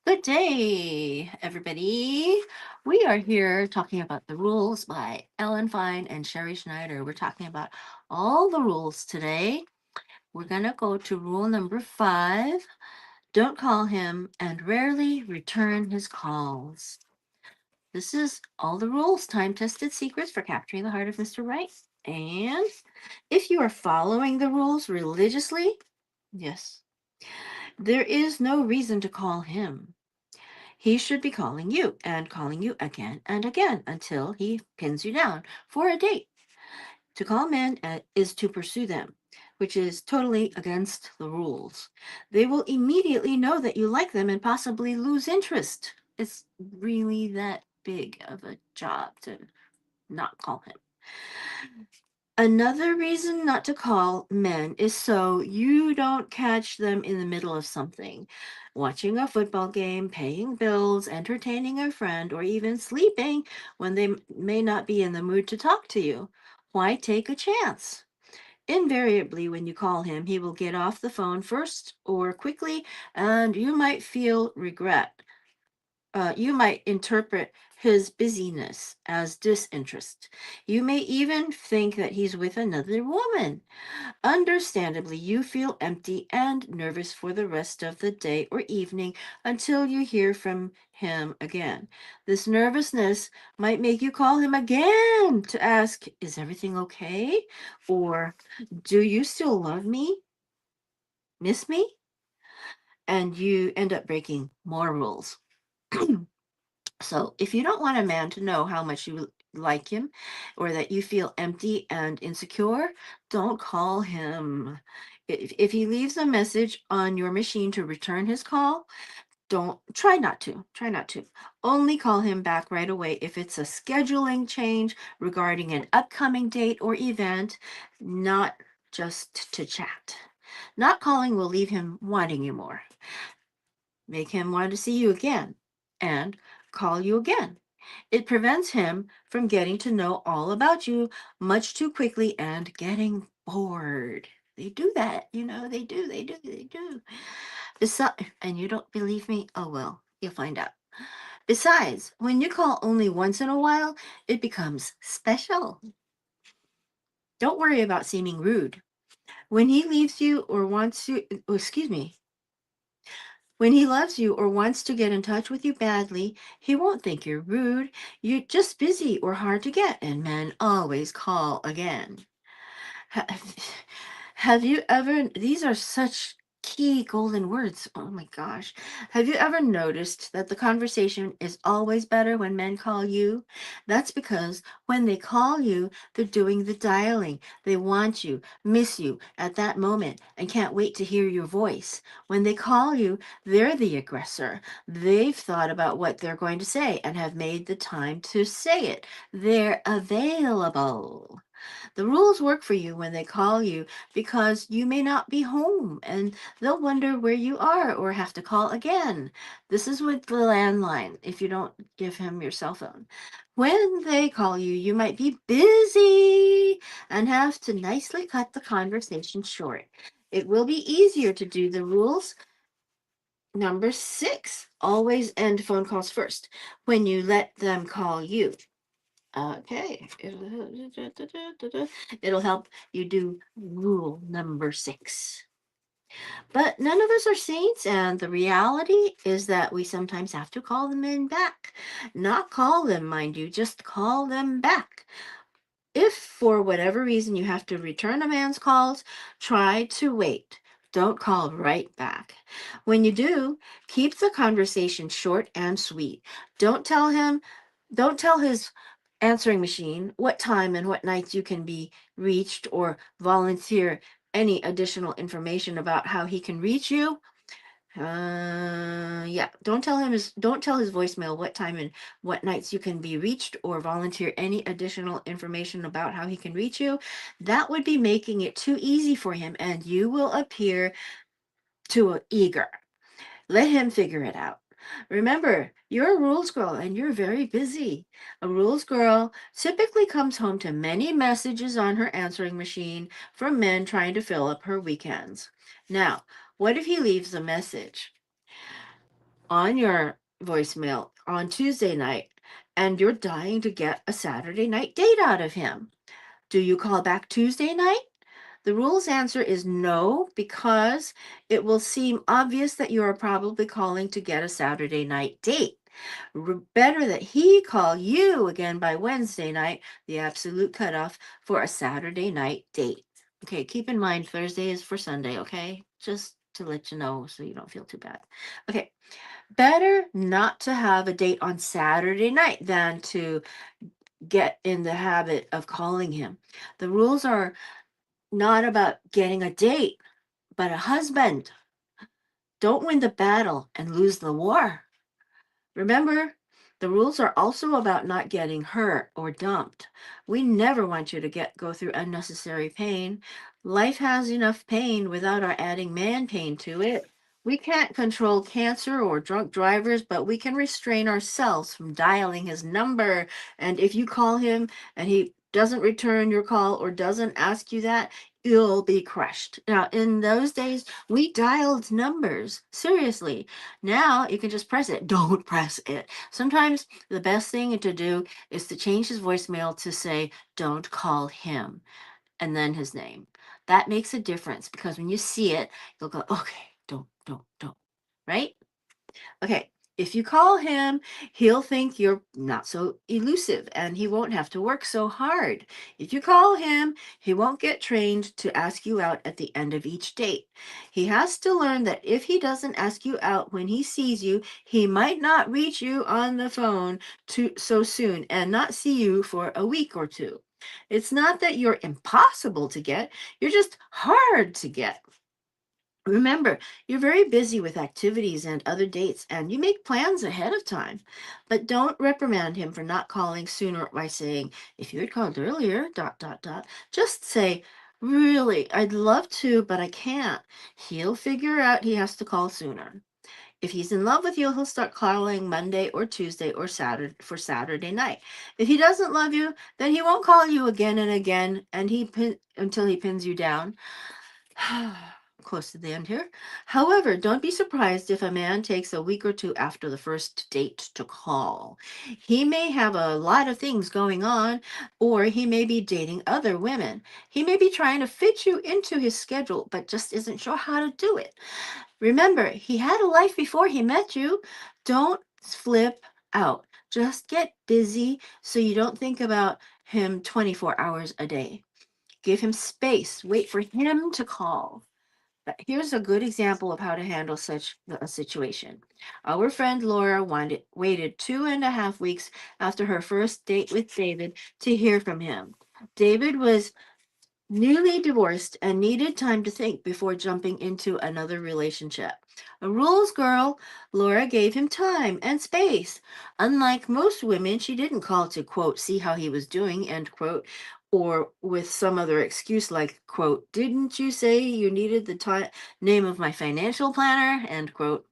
Good day, everybody. We are here talking about the rules by Fein and Sherrie Schneider. We're talking about all the rules today. We're going to go to rule number 5. Don't call him and rarely return his calls. This is all the rules, time-tested secrets for capturing the heart of Mr. Right. And if you are following the rules religiously, yes, there is no reason to call him. He should be calling you and calling you again and again until he pins you down for a date. To call men is to pursue them, which is totally against the rules. They will immediately know that you like them and possibly lose interest. It's really that big of a job to not call him. Another reason not to call men is so you don't catch them in the middle of something. Watching a football game, paying bills, entertaining a friend, or even sleeping when they may not be in the mood to talk to you. Why take a chance? Invariably, when you call him, he will get off the phone first or quickly, and you might feel regret. You might interpret his busyness as disinterest. You may even think that he's with another woman. Understandably, you feel empty and nervous for the rest of the day or evening until you hear from him again. This nervousness might make you call him again to ask, "Is everything okay?" Or, "Do you still love me? Miss me?" And you end up breaking more rules. So, if you don't want a man to know how much you like him or that you feel empty and insecure, don't call him. If he leaves a message on your machine to return his call, don't try not to. Try not to. Only call him back right away if it's a scheduling change regarding an upcoming date or event, not just to chat. Not calling will leave him wanting you more. Make him want to see you again and call you again. It prevents him from getting to know all about you much too quickly and getting bored. They do that, they do. Besides, and you don't believe me? Oh well, you'll find out. Besides, when you call only once in a while, it becomes special. Don't worry about seeming rude. When he leaves you or wants you, excuse me, when he loves you or wants to get in touch with you badly, he won't think you're rude. You're just busy or hard to get, and men always call again. Ha- Have you ever, these are such key golden words. Oh my gosh. Have you ever noticed that the conversation is always better when men call you? That's because when they call you, they're doing the dialing. They want you, miss you at that moment, and can't wait to hear your voice. When they call you, they're the aggressor. They've thought about what they're going to say and have made the time to say it. They're available. The rules work for you when they call you because you may not be home and they'll wonder where you are or have to call again. This is with the landline if you don't give him your cell phone. When they call you, you might be busy and have to nicely cut the conversation short. It will be easier to do the rules. Number 6, always end phone calls first when you let them call you. Okay. It'll help you do rule number 6. But none of us are saints, and the reality is that we sometimes have to call the men back. Not call them, mind you, just call them back. If for whatever reason you have to return a man's calls, try to wait. Don't call right back. When you do, keep the conversation short and sweet. Don't tell him, don't tell his answering machine what time and what nights you can be reached or volunteer any additional information about how he can reach you. Yeah, don't tell his voicemail what time and what nights you can be reached or volunteer any additional information about how he can reach you. That would be making it too easy for him and you will appear too eager. Let him figure it out. Remember, you're a rules girl and you're very busy. A rules girl typically comes home to many messages on her answering machine from men trying to fill up her weekends. Now, what if he leaves a message? on your voicemail on Tuesday night and you're dying to get a Saturday night date out of him. Do you call back Tuesday night? The rules answer is no, because it will seem obvious that you are probably calling to get a Saturday night date. Better that he call you again by Wednesday night, the absolute cutoff for a Saturday night date. Okay, keep in mind Thursday is for Sunday, okay? Just to let you know so you don't feel too bad. Okay, better not to have a date on Saturday night than to get in the habit of calling him. The rules are not about getting a date, but a husband. Don't win the battle and lose the war. Remember, the rules are also about not getting hurt or dumped. We never want you to go through unnecessary pain. Life has enough pain without our adding man pain to it. We can't control cancer or drunk drivers, but we can restrain ourselves from dialing his number. And if you call him and he doesn't return your call or doesn't ask you that, you'll be crushed. Now, in those days, we dialed numbers. Seriously. Now you can just press it. Don't press it. Sometimes the best thing to do is to change his voicemail to say, don't call him, and then his name. That makes a difference because when you see it, you'll go, okay, don't. Right? Okay, if you call him, he'll think you're not so elusive and he won't have to work so hard. If you call him, he won't get trained to ask you out at the end of each date. He has to learn that if he doesn't ask you out when he sees you, he might not reach you on the phone so soon and not see you for a week or two. It's not that you're impossible to get, you're just hard to get. Remember, you're very busy with activities and other dates, and you make plans ahead of time. But don't reprimand him for not calling sooner by saying, if you had called earlier, dot. Just say, really, I'd love to, but I can't. He'll figure out he has to call sooner. If he's in love with you, he'll start calling Monday or Tuesday or Saturday for Saturday night. If he doesn't love you, then he won't call you again and again, and until he pins you down. Close to the end here. However, don't be surprised if a man takes a week or two after the first date to call. He may have a lot of things going on, or he may be dating other women. He may be trying to fit you into his schedule, but just isn't sure how to do it. Remember, he had a life before he met you. Don't flip out. Just get busy so you don't think about him 24 hours a day. Give him space. Wait for him to call. But here's a good example of how to handle such a situation. Our friend Laura waited 2.5 weeks after her first date with David to hear from him. David was newly divorced and needed time to think before jumping into another relationship. A rules girl, Laura gave him time and space. Unlike most women, she didn't call to, quote, see how he was doing, end quote, or with some other excuse like, quote, didn't you say you needed the name of my financial planner, end quote.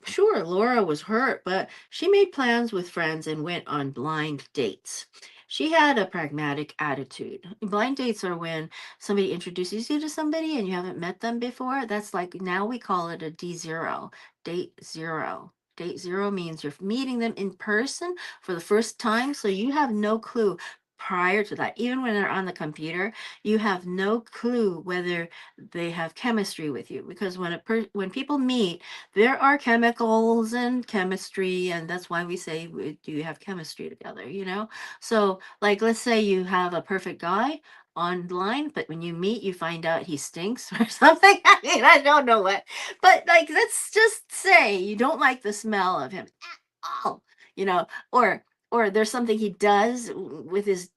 Sure, Laura was hurt, but she made plans with friends and went on blind dates. She had a pragmatic attitude. Blind dates are when somebody introduces you to somebody and you haven't met them before. That's like now we call it a D0, date zero. Date zero means you're meeting them in person for the first time, so you have no clue prior to that. Even when they're on the computer, you have no clue whether they have chemistry with you, because when people meet, there are chemicals and chemistry, and that's why we say, do you have chemistry together, you know? So, like, let's say you have a perfect guy online, but when you meet, you find out he stinks or something. I mean, I don't know what, but like, let's just say you don't like the smell of him at all, you know, or there's something he does with his,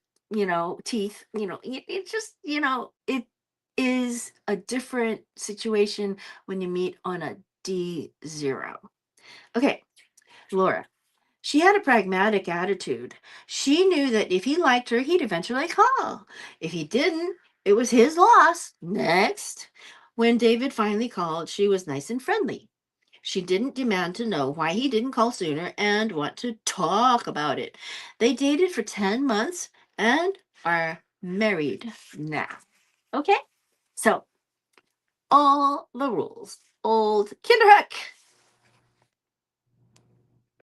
teeth, it just, it is a different situation when you meet on a D0. Okay, Laura. She had a pragmatic attitude. She knew that if he liked her, he'd eventually call. If he didn't, it was his loss. Next. When David finally called, she was nice and friendly. She didn't demand to know why he didn't call sooner and want to talk about it. They dated for 10 months and are married now. Okay? So, all the rules. Old Kinderhook.